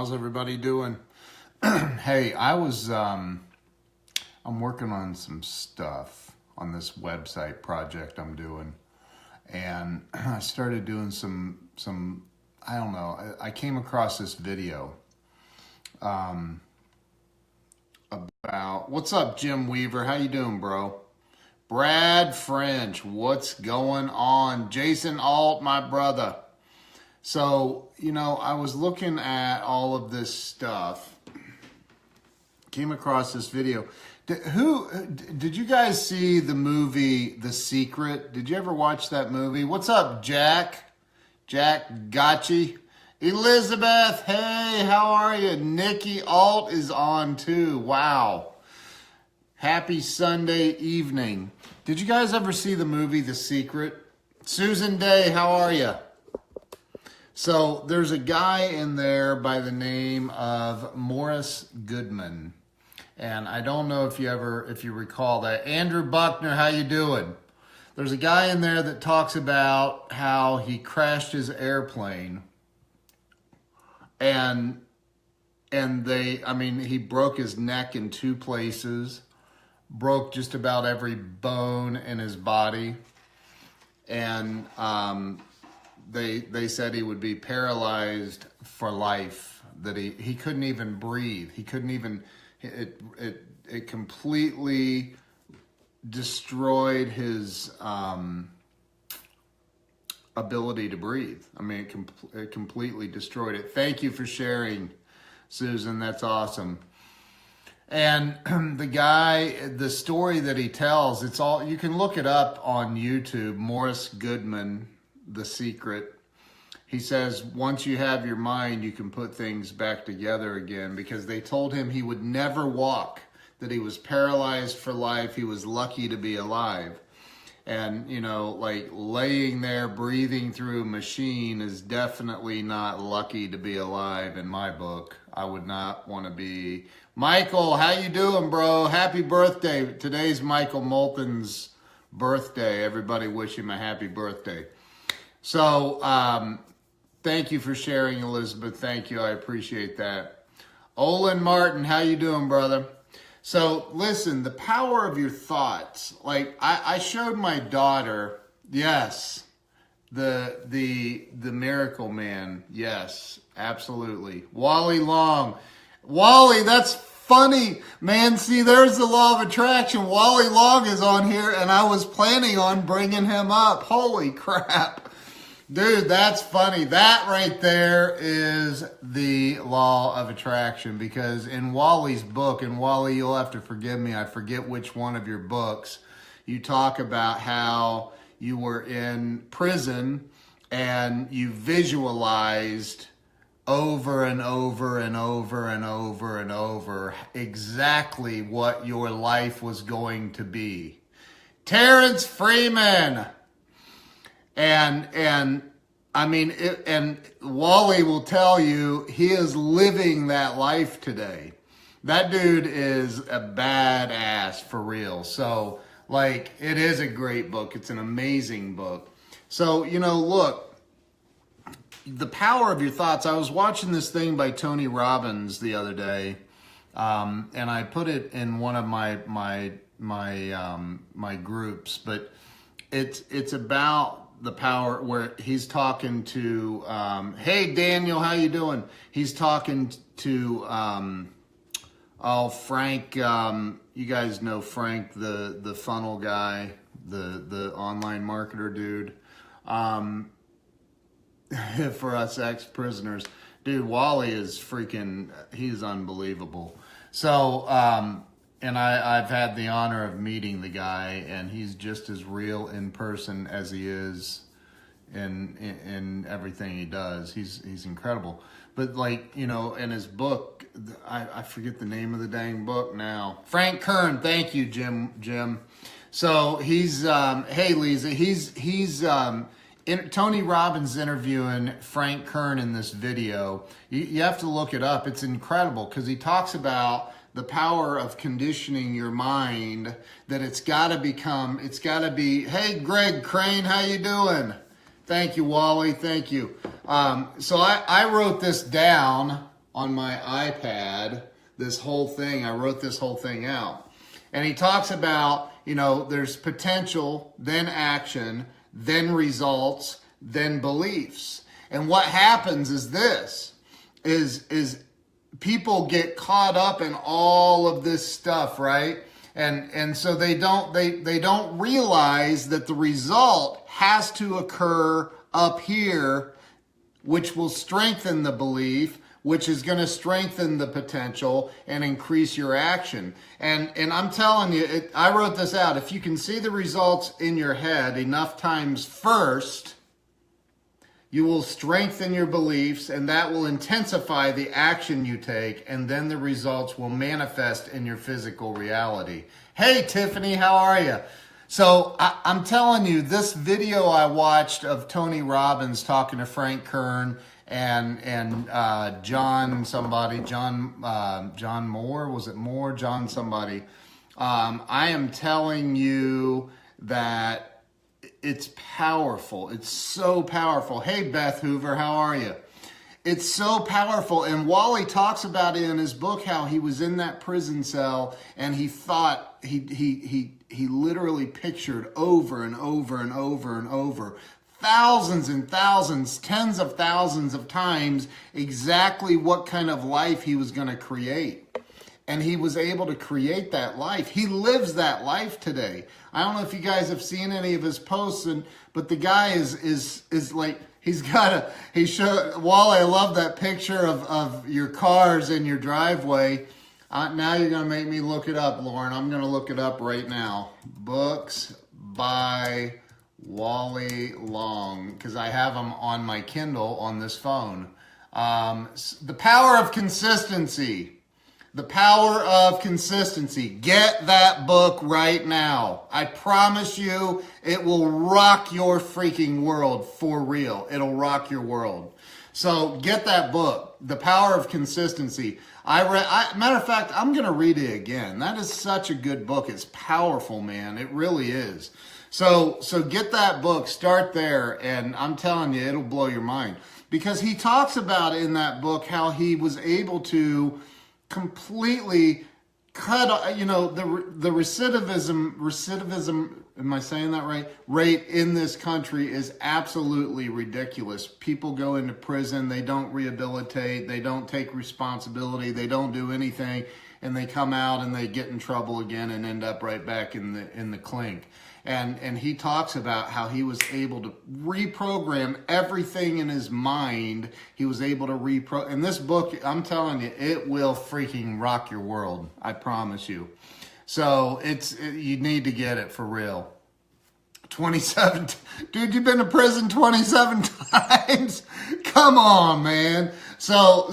How's everybody doing? Hey, I'm working on some stuff on this website project I'm doing, and I started doing some I don't know. I came across this video about what's up, Jim Weaver? How you doing, bro? Brad French, what's going on? Jason Alt, my brother. So, I was looking at all of this stuff, came across this video. Did you guys see the movie The Secret? Did you ever watch that movie? What's up, Jack? Jack Gotchi. Elizabeth, hey, how are you? Nikki Alt is on too. Wow. Happy Sunday evening. Did you guys ever see the movie The Secret? Susan Day, how are you? So there's a guy in there by the name of Morris Goodman. And I don't know if you recall that. Andrew Buckner, how you doing? There's a guy in there that talks about how he crashed his airplane. And he broke his neck in two places, broke just about every bone in his body. And they said he would be paralyzed for life, that he couldn't even breathe. He couldn't even, it completely destroyed his ability to breathe. I mean, it completely destroyed it. Thank you for sharing, Susan. That's awesome. And the story that he tells, you can look it up on YouTube, Morris Goodman, The Secret. He says, once you have your mind, you can put things back together again, because they told him he would never walk, that he was paralyzed for life. He was lucky to be alive. And, like laying there, breathing through a machine is definitely not lucky to be alive in my book. I would not want to be. Michael, how you doing, bro? Happy birthday. Today's Michael Moulton's birthday. Everybody wish him a happy birthday. So, thank you for sharing, Elizabeth. Thank you. I appreciate that. Olin Martin, how you doing, brother? So, listen, the power of your thoughts. Like, I showed my daughter, yes, the Miracle Man. Yes, absolutely. Wally Long. Wally, that's funny, man. See, there's the law of attraction. Wally Long is on here, and I was planning on bringing him up. Holy crap. Dude, that's funny. That right there is the law of attraction, because in Wally's book, and Wally, you'll have to forgive me, I forget which one of your books, you talk about how you were in prison and you visualized over and over and over and over and over exactly what your life was going to be. Terrence Freeman. And Wally will tell you he is living that life today. That dude is a badass for real. So, it is a great book. It's an amazing book. So, look, the power of your thoughts. I was watching this thing by Tony Robbins the other day, and I put it in one of my groups, but it's about the power, where he's talking to, hey, Daniel, how you doing? He's talking to, Frank, you guys know Frank, the funnel guy, the online marketer dude, for us ex-prisoners. Dude, Wally is he's unbelievable. So, and I've had the honor of meeting the guy, and he's just as real in person as he is in everything he does. He's incredible. But in his book, I forget the name of the dang book now. Frank Kern, thank you, Jim. So he's hey Lisa, he's Tony Robbins interviewing Frank Kern in this video. You have to look it up. It's incredible, because he talks about the power of conditioning your mind, that it's got to be, hey, Greg Crane, how you doing? Thank you, Wally, thank you. So I wrote this down on my iPad this whole thing. I wrote this whole thing out. And he talks about, you know, there's potential, then action, then results, then beliefs. And what happens is this, is people get caught up in all of this stuff, right? And so they don't realize that the result has to occur up here, which will strengthen the belief, which is going to strengthen the potential and increase your action. And I'm telling you, I wrote this out. If you can see the results in your head enough times first, you will strengthen your beliefs, and that will intensify the action you take, and then the results will manifest in your physical reality. Hey, Tiffany, how are you? So I'm telling you, this video I watched of Tony Robbins talking to Frank Kern and John Moore, was it Moore? John somebody. I am telling you that it's powerful. It's so powerful. Hey, Beth Hoover, how are you? It's so powerful. And Wally talks about it in his book, how he was in that prison cell and he thought, he literally pictured over and over and over and over, thousands and thousands, tens of thousands of times, exactly what kind of life he was going to create. And he was able to create that life. He lives that life today. I don't know if you guys have seen any of his posts, but the guy is like, he showed, Wally, I love that picture of your cars in your driveway. Now you're going to make me look it up, Lauren. I'm going to look it up right now. Books by Wally Long, because I have them on my Kindle on this phone. The Power of Consistency. The Power of Consistency. Get that book right now. I promise you, it will rock your freaking world for real. It'll rock your world. So get that book, The Power of Consistency. Matter of fact, I'm going to read it again. That is such a good book. It's powerful, man. It really is. So get that book, start there, and I'm telling you, it'll blow your mind. Because he talks about in that book how he was able to completely cut, you know, the recidivism, am I saying that right? Rate in this country is absolutely ridiculous. People go into prison, they don't rehabilitate, they don't take responsibility, they don't do anything, and they come out and they get in trouble again and end up right back in the clink. And he talks about how he was able to reprogram everything in his mind. He was able to in this book, I'm telling you, it will freaking rock your world. I promise you. So you need to get it for real. 27, dude, you've been to prison 27 times? Come on, man. So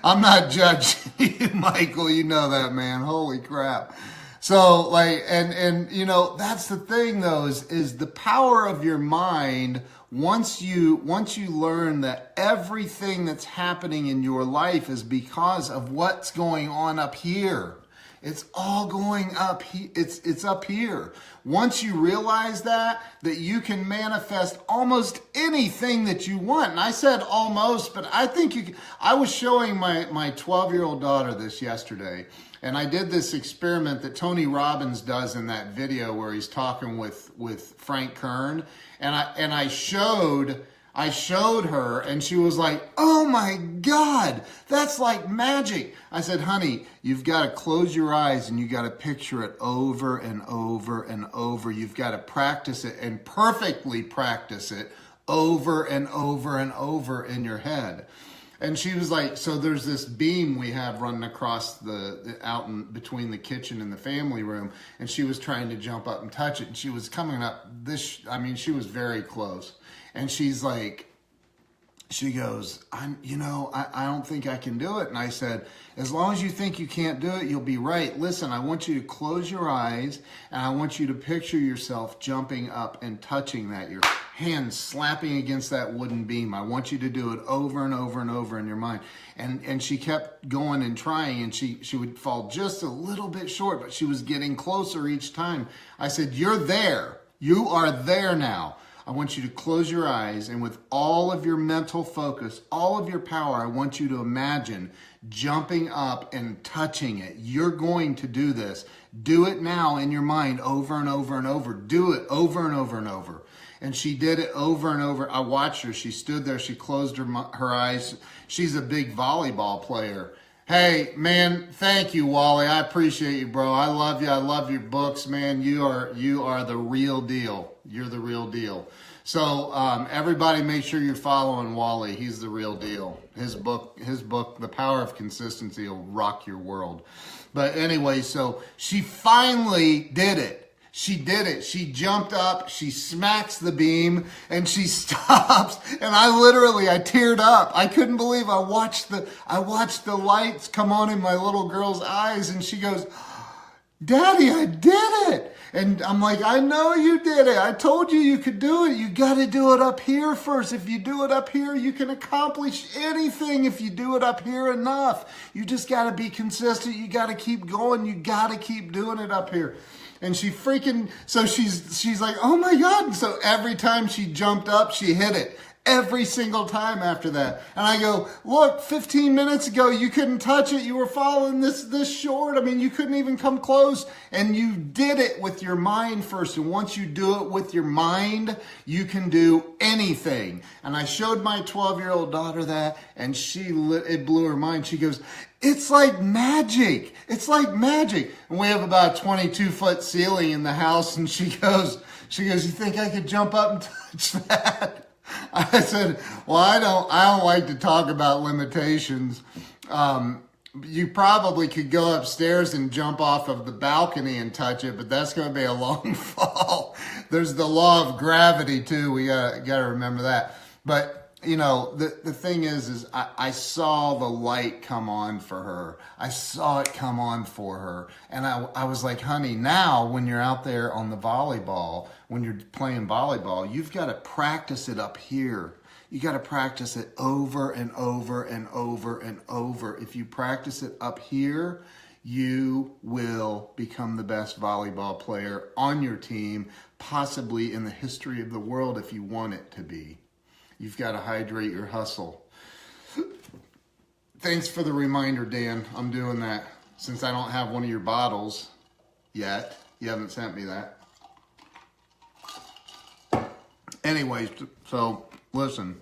I'm not judging you, Michael. You know that, man. Holy crap. So like, and you know, that's the thing though, is the power of your mind. Once you learn that everything that's happening in your life is because of what's going on up here. It's all going up. It's up here. Once you realize that you can manifest almost anything that you want. And I said almost, but I think I was showing my 12-year-old daughter this yesterday. And I did this experiment that Tony Robbins does in that video where he's talking with Frank Kern. And I showed her, and she was like, oh my God, that's like magic. I said, honey, you've got to close your eyes and you got to picture it over and over and over. You've got to practice it and perfectly practice it over and over and over in your head. And she was like, so there's this beam we have running across out in between the kitchen and the family room. And she was trying to jump up and touch it. And she was coming up she was very close. And she's like, she goes, I don't think I can do it. And I said, as long as you think you can't do it, you'll be right. Listen, I want you to close your eyes and I want you to picture yourself jumping up and touching that, your hand slapping against that wooden beam. I want you to do it over and over and over in your mind. And she kept going and trying, and she would fall just a little bit short, but she was getting closer each time. I said, you're there. You are there now. I want you to close your eyes, and with all of your mental focus, all of your power, I want you to imagine jumping up and touching it. You're going to do this. Do it now in your mind over and over and over. Do it over and over and over. And she did it over and over. I watched her. She stood there. She closed her eyes. She's a big volleyball player. Hey, man, thank you, Wally. I appreciate you, bro. I love you. I love your books, man. You are the real deal. You're the real deal. So everybody make sure you're following Wally. He's the real deal. His book, The Power of Consistency, will rock your world. But anyway, so she finally did it. She did it. She jumped up, she smacks the beam, and she stops. And I teared up. I couldn't believe I watched the lights come on in my little girl's eyes, and she goes, Daddy, I did it. And I'm like, I know you did it. I told you you could do it. You got to do it up here first. If you do it up here, you can accomplish anything if you do it up here enough. You just got to be consistent. You got to keep going. You got to keep doing it up here. And she so she's like, oh my God. And so every time she jumped up, she hit it. Every single time after that. And I go, look, 15 minutes ago, you couldn't touch it. You were falling this short. I mean, you couldn't even come close. And you did it with your mind first. And once you do it with your mind, you can do anything. And I showed my 12-year-old daughter that, and it blew her mind. She goes, it's like magic. It's like magic. And we have about a 22-foot ceiling in the house. And she goes, you think I could jump up and touch that? I said, well, I don't like to talk about limitations. You probably could go upstairs and jump off of the balcony and touch it, but that's going to be a long fall. There's the law of gravity too. We gotta remember that. But you know, the thing is I saw the light come on for her. I saw it come on for her. And I was like, honey, now when you're out there on the volleyball, when you're playing volleyball, you've got to practice it up here. You got to practice it over and over and over and over. If you practice it up here, you will become the best volleyball player on your team, possibly in the history of the world if you want it to be. You've got to hydrate your hustle. Thanks for the reminder, Dan. I'm doing that. Since I don't have one of your bottles yet. You haven't sent me that. Anyways, so listen.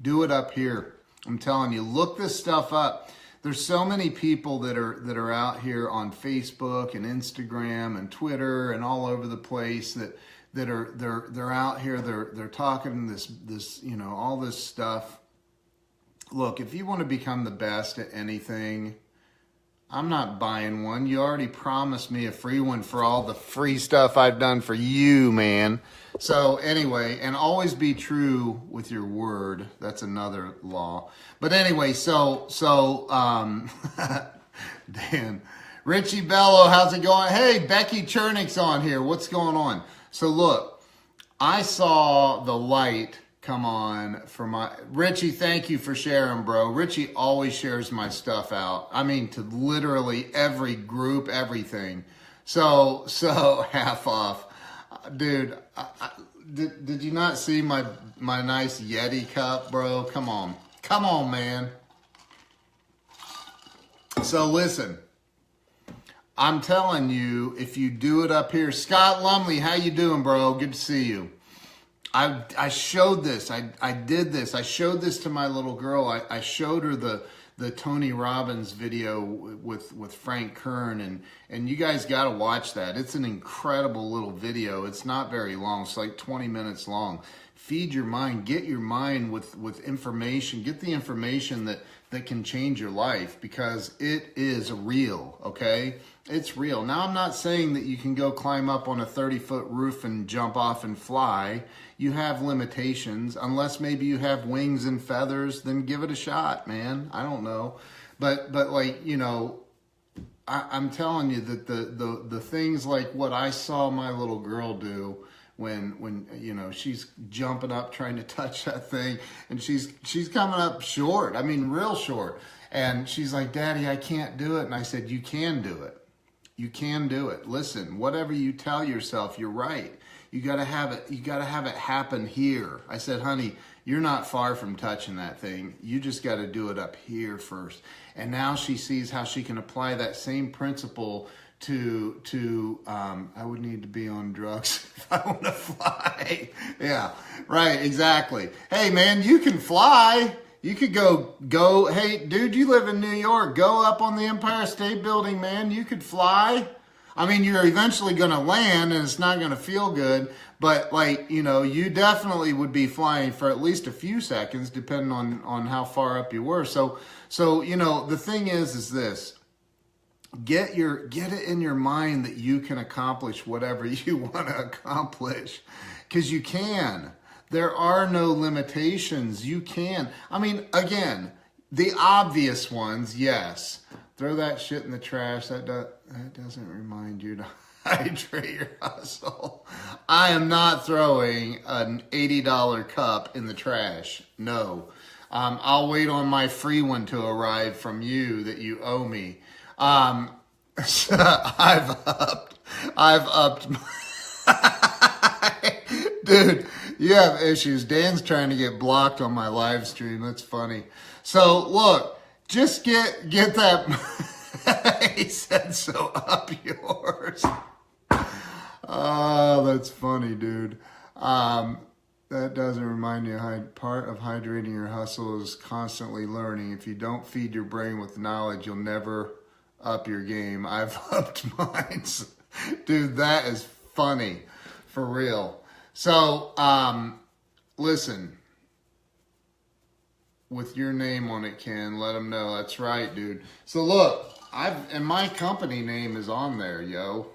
Do it up here. I'm telling you, look this stuff up. There's so many people that are out here on Facebook and Instagram and Twitter and all over the place that they're out here, they're talking this you know, all this stuff. Look, if you want to become the best at anything, I'm not buying one. You already promised me a free one for all the free stuff I've done for you, man. So anyway, and always be true with your word. That's another law. But anyway, so Dan, Richie Bello, how's it going? Hey, Becky Chernick's on here. What's going on? So look, I saw the light come on for Richie, thank you for sharing, bro. Richie always shares my stuff out. I mean, to literally every group, everything. So half off. Dude, did you not see my nice Yeti cup, bro? Come on, man. So listen. I'm telling you, if you do it up here, Scott Lumley, how you doing, bro? Good to see you. I showed this. I did this. I showed this to my little girl. I showed her the Tony Robbins video with Frank Kern, and you guys got to watch that. It's an incredible little video. It's not very long. It's like 20 minutes long. Feed your mind. Get your mind with information. Get the information that can change your life, because it is real, okay? It's real. Now, I'm not saying that you can go climb up on a 30-foot roof and jump off and fly. You have limitations. Unless maybe you have wings and feathers, then give it a shot, man. I don't know. But like, you know, I'm telling you that the things like what I saw my little girl do when you know, she's jumping up trying to touch that thing, and she's coming up short. I mean, real short. And she's like, Daddy, I can't do it. And I said, you can do it. You can do it. Listen, whatever you tell yourself, you're right. You got to have it happen here. I said, honey, you're not far from touching that thing. You just got to do it up here first. And now she sees how she can apply that same principle to I would need to be on drugs if I want to fly. Yeah, right, exactly. Hey man, you can fly. You could go, hey dude, you live in New York, go up on the Empire State Building, man. You could fly. I mean, you're eventually going to land and it's not going to feel good, but like, you know, you definitely would be flying for at least a few seconds depending on how far up you were. So, you know, the thing is this. Get it in your mind that you can accomplish whatever you want to accomplish, because you can. There are no limitations. You can. I mean, again, the obvious ones, yes. Throw that shit in the trash. That doesn't remind you to hydrate your hustle. I am not throwing an $80 cup in the trash. No. I'll wait on my free one to arrive from you that you owe me. I've upped dude, you have issues. Dan's trying to get blocked on my live stream. That's funny. So look, just get that. He said, so up yours. Oh, that's funny, dude. That doesn't remind you, part of hydrating your hustle is constantly learning. If you don't feed your brain with knowledge, you'll never up your game. I've upped mine. Dude, that is funny. For real. So, listen. With your name on it, Ken, let them know. That's right, dude. So look, and my company name is on there, yo.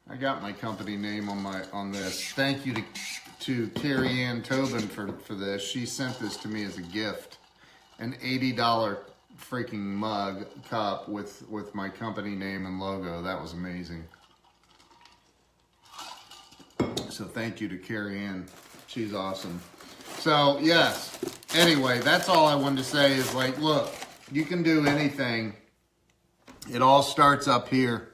I got my company name on this. Thank you to Carrie Ann Tobin for this. She sent this to me as a gift. An $80 freaking mug cup with my company name and logo. That was amazing. So thank you to Carrie Ann. She's awesome. So yes, anyway, that's all I wanted to say is like, look, you can do anything. It all starts up here.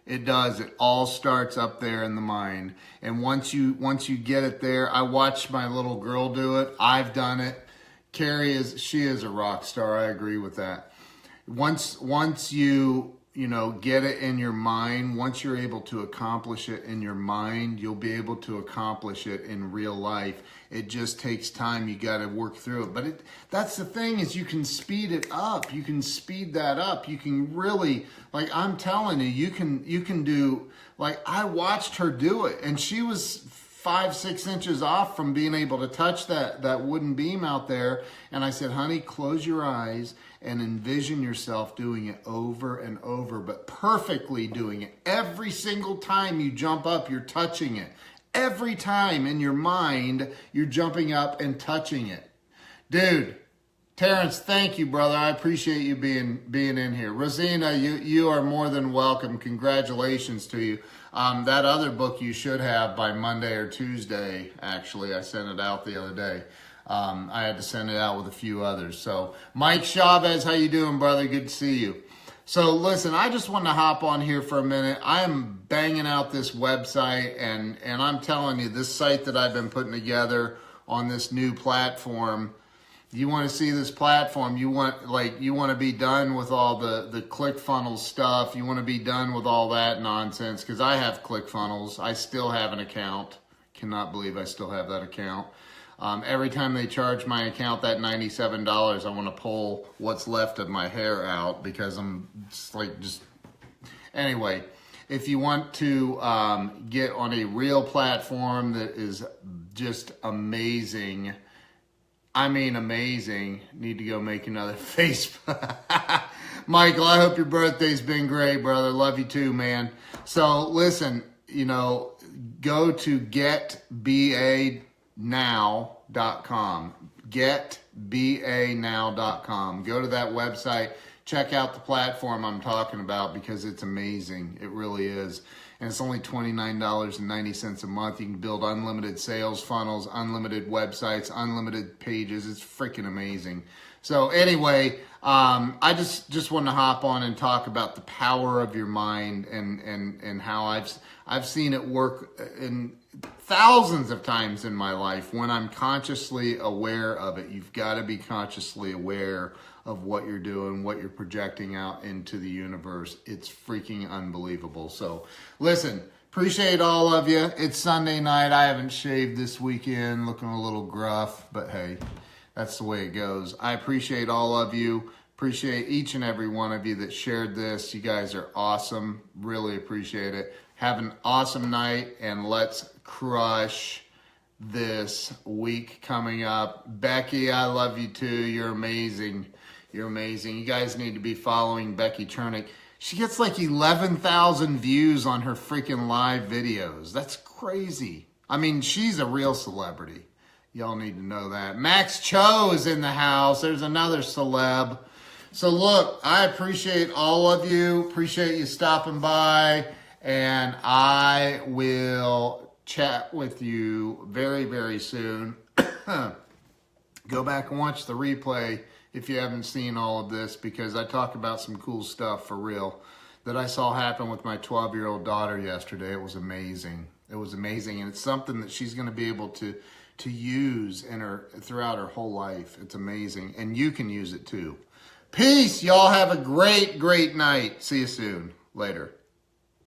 It does. It all starts up there in the mind. And once you get it there, I watched my little girl do it. I've done it. Carrie she is a rock star. I agree with that. Once you get it in your mind, once you're able to accomplish it in your mind, you'll be able to accomplish it in real life. It just takes time. You got to work through it. But that's the thing is you can speed it up. You can speed that up. You can really, like I'm telling you, you can do, like I watched her do it and she was 5-6 inches off from being able to touch that wooden beam out there. And I said, honey, close your eyes and envision yourself doing it over and over, but perfectly doing it. Every single time you jump up, you're touching it. Every time in your mind, you're jumping up and touching it. Dude, Terrence, thank you, brother. I appreciate you being in here. Rosina, you are more than welcome. Congratulations to you. That other book you should have by Monday or Tuesday, actually. I sent it out the other day. I had to send it out with a few others. So, Mike Chavez, how you doing, brother? Good to see you. So, listen, I just want to hop on here for a minute. I am banging out this website, and I'm telling you, this site that I've been putting together on this new platform, you want to see this platform, you want to be done with all the ClickFunnels stuff. You want to be done with all that nonsense, because I have ClickFunnels. I still have an account. Cannot believe I still have that account. Every time they charge my account that $97, I want to pull what's left of my hair out because I'm just anyway. If you want to get on a real platform that is just amazing, I mean amazing, need to go make another Facebook. Michael, I hope your birthday's been great, brother. Love you too, man. So listen, go to getbanow.com. Getbanow.com. Go to that website. Check out the platform I'm talking about because it's amazing. It really is. And it's only $29.90 a month. You can build unlimited sales funnels, unlimited websites, unlimited pages. It's freaking amazing. So anyway, I just want to hop on and talk about the power of your mind and how I've seen it work in thousands of times in my life when I'm consciously aware of it. You've got to be consciously aware of what you're doing, what you're projecting out into the universe. It's freaking unbelievable. So listen, appreciate all of you. It's Sunday night. I haven't shaved this weekend, looking a little gruff, but hey, that's the way it goes. I appreciate all of you. Appreciate each and every one of you that shared this. You guys are awesome. Really appreciate it. Have an awesome night, and let's crush this week coming up. Becky, I love you too. You're amazing. You're amazing. You guys need to be following Becky Chernick. She gets like 11,000 views on her freaking live videos. That's crazy. I mean, she's a real celebrity. Y'all need to know that. Max Cho is in the house. There's another celeb. So look, I appreciate all of you. Appreciate you stopping by. And I will chat with you very, very soon. Go back and watch the replay if you haven't seen all of this, because I talk about some cool stuff for real that I saw happen with my 12-year-old daughter yesterday. It was amazing. It was amazing. And it's something that she's going to be able to use in her throughout her whole life. It's amazing. And you can use it too. Peace. Y'all have a great, great night. See you soon. Later.